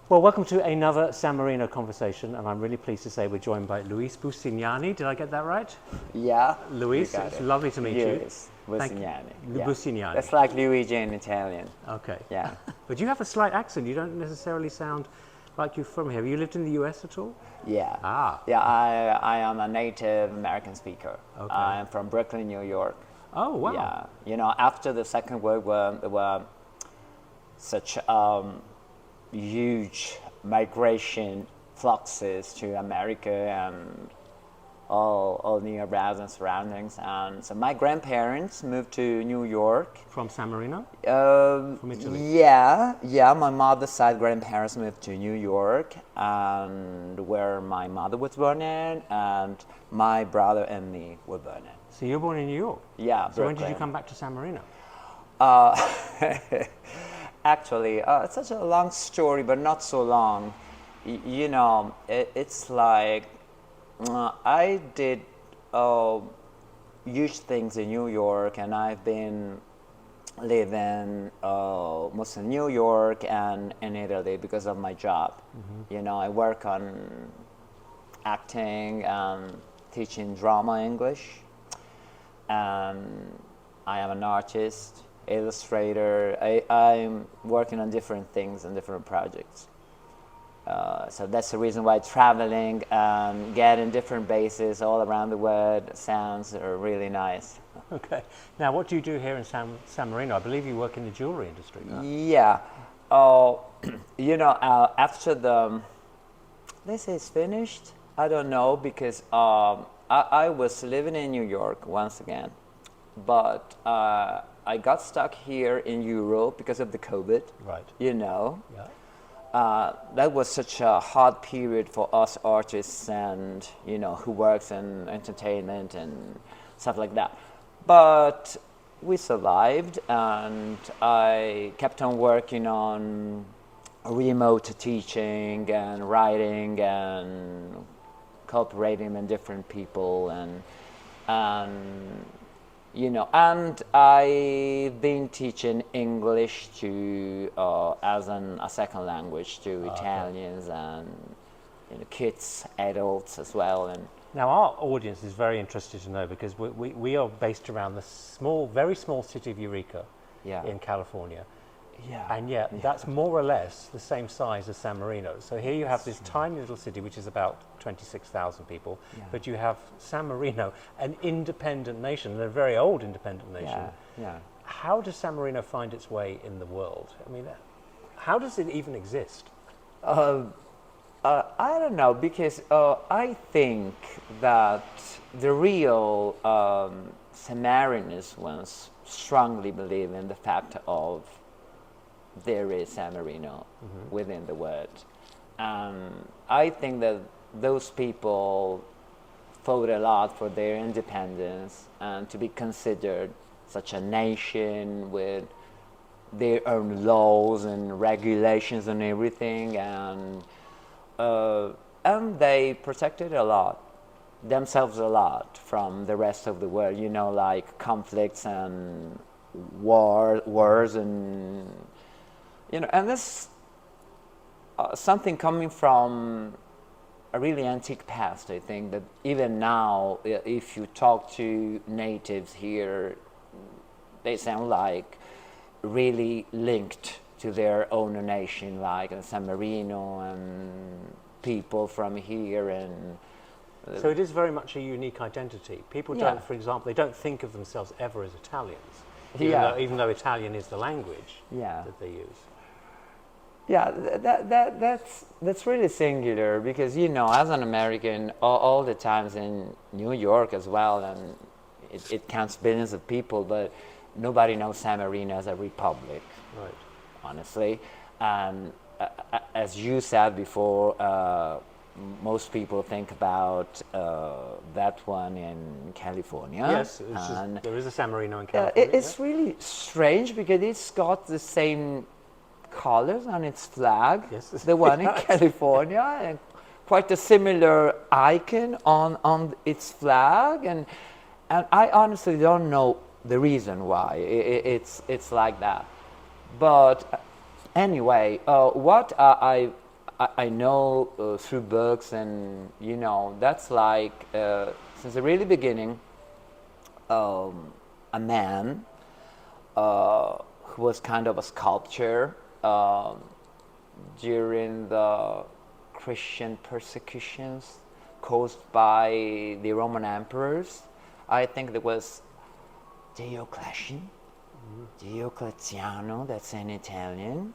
Well, welcome to another San Marino conversation, and I'm really pleased to say we're joined by Lewis Busignani. Did I get that right? Yeah. Luis, it's lovely to meet you. Lewis Busignani. Busignani. That's like Luigi in Italian. Okay. Yeah. But you have a slight accent. You don't necessarily sound like you're from here. Have you lived in the US at all? Yeah. Ah. Yeah, I am a native American speaker. Okay. I'm from Brooklyn, New York. Oh, wow. Yeah. You know, after the Second World War, there were such huge migration fluxes to America and all nearby and surroundings. And so my grandparents moved to New York. From San Marino? From Italy? Yeah. My mother's side grandparents moved to New York, and where my mother was born in, and my brother and me were born in. So you were born in New York? Yeah, So Brooklyn. when did you come back to San Marino? Actually, it's such a long story, but not so long. You know, it's like I did huge things in New York, and I've been living mostly in New York and in Italy because of my job. Mm-hmm. You know, I work on acting and teaching drama English, and I am an artist, illustrator. I'm working on different things and different projects. So that's the reason why traveling and getting different bases all around the world sounds really nice. Okay. Now, what do you do here in San Marino? I believe you work in the jewelry industry. Huh? Yeah. You know, after this is finished, I don't know, because I was living in New York once again, but I got stuck here in Europe because of the COVID. Right. You know. Yeah. That was such a hard period for us artists, and you know, who works in entertainment and stuff like that. But we survived, and I kept on working on remote teaching and writing and cooperating with different people, and you know, and I've been teaching English to as a second language to Italians and, you know, kids, adults as well. And now our audience is very interested to know, because we are based around the very small city of Eureka in California. Yeah. And yet that's more or less the same size as San Marino. So here you have this tiny little city which is about 26,000 people, but you have San Marino, an independent nation, and a very old independent nation. Yeah. How does San Marino find its way in the world? I mean, how does it even exist? I don't know, because I think that the real Sammarinese ones strongly believe in the fact of there is San Marino within the world. I think that those people fought a lot for their independence and to be considered such a nation with their own laws and regulations and everything, and they protected themselves a lot from the rest of the world. You know, like conflicts and wars and, you know, and this something coming from a really antique past. I think that even now, if you talk to natives here, they sound like really linked to their own nation, like San Marino and people from here. And so it is very much a unique identity. People don't, for example, they don't think of themselves ever as Italians, even though Italian is the language that they use. Yeah, that's really singular, because, you know, as an American, all the times in New York as well, and it counts billions of people, but nobody knows San Marino as a republic, right? Honestly, and as you said before, most people think about that one in California. Yes, there is a San Marino in California. It's really strange, because it's got the same colors on its flag, the one in California, and quite a similar icon on its flag, and I honestly don't know the reason why it's like that. But anyway, what I know through books, and you know, that's like since the really beginning, a man who was kind of a sculptor during the Christian persecutions caused by the Roman emperors. I think there was Diocletian, Diocletiano, that's in Italian.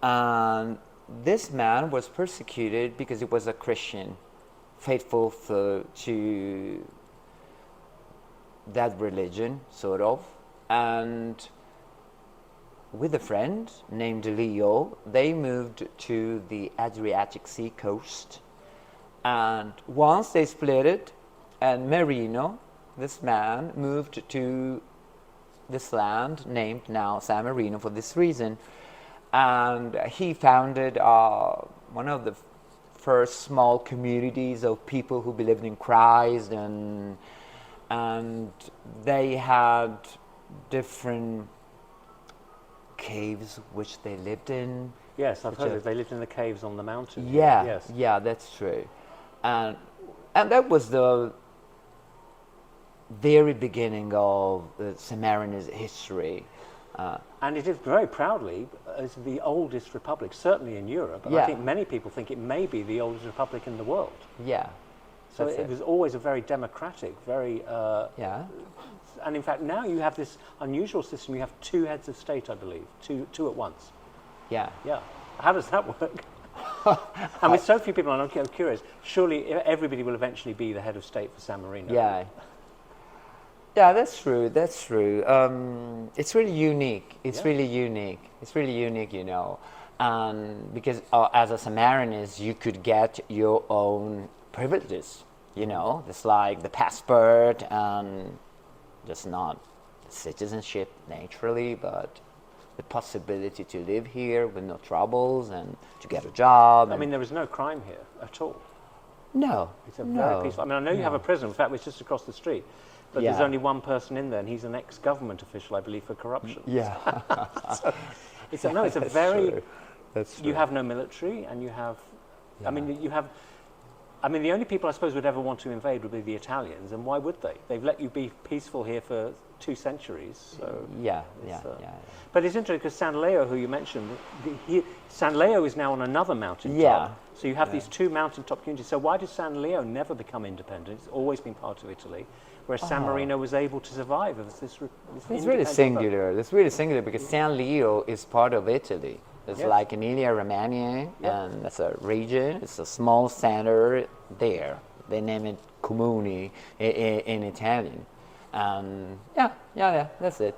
And this man was persecuted because he was a Christian, faithful to that religion, sort of. And with a friend named Leo, they moved to the Adriatic Sea coast. And once they split it, and Marino, this man, moved to this land named now San Marino for this reason. And he founded one of the first small communities of people who believed in Christ, and they had different caves which they lived in. Yes, I've heard of. They lived in the caves on the mountain. Yeah, yes. Yeah, that's true. And that was the very beginning of Sammarinese history. And it is very proudly as the oldest republic, certainly in Europe. And I think many people think it may be the oldest republic in the world. Yeah. So it was always a very democratic, very... And in fact, now you have this unusual system. You have two heads of state, I believe, two at once. Yeah. Yeah. How does that work? And with so few people, I'm curious, surely everybody will eventually be the head of state for San Marino. Yeah. Yeah, that's true. That's true. It's really unique. It's really unique. It's really unique, you know. Because as a Sammarinese, you could get your own privileges, you know. It's like the passport, and just not citizenship naturally, but the possibility to live here with no troubles and to get a job. I mean, there is no crime here at all. No. It's a very peaceful... I mean, I know you have a prison. In fact, it's just across the street. But there's only one person in there, and he's an ex-government official, I believe, for corruption. Yeah. So it's a very... True. That's true. You have no military, and you have... I mean, you have... I mean, the only people I suppose would ever want to invade would be the Italians, and why would they? They've let you be peaceful here for 2 centuries, so... Yeah. But it's interesting, because San Leo, who you mentioned, San Leo is now on another mountain top. So you have these 2 mountaintop communities. So why did San Leo never become independent? It's always been part of Italy, whereas San Marino was able to survive as this It's really singular. It's really singular because San Leo is part of Italy. It's like Emilia-Romagna, and that's a region. It's a small center there. They name it Comuni in Italian. That's it.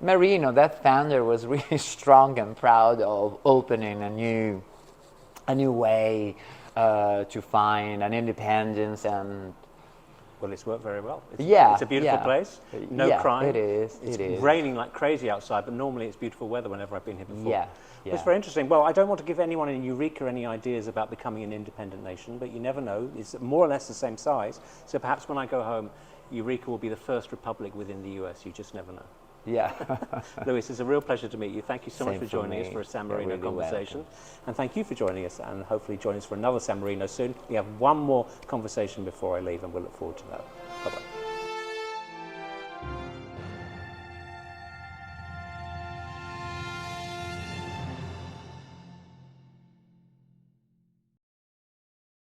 Marino, that founder, was really strong and proud of opening a new way to find an independence, and well, it's worked very well. It's a beautiful place. No crime. It is. It's raining like crazy outside, but normally it's beautiful weather whenever I've been here before. Yeah. It's very interesting. Well, I don't want to give anyone in Eureka any ideas about becoming an independent nation, but you never know. It's more or less the same size. So perhaps when I go home, Eureka will be the first republic within the US. You just never know. Yeah. Lewis, it's a real pleasure to meet you. Thank you so much for Same joining us for a San Marino conversation. Welcome. And thank you for joining us, and hopefully join us for another San Marino soon. We have one more conversation before I leave, and we'll look forward to that. Bye-bye.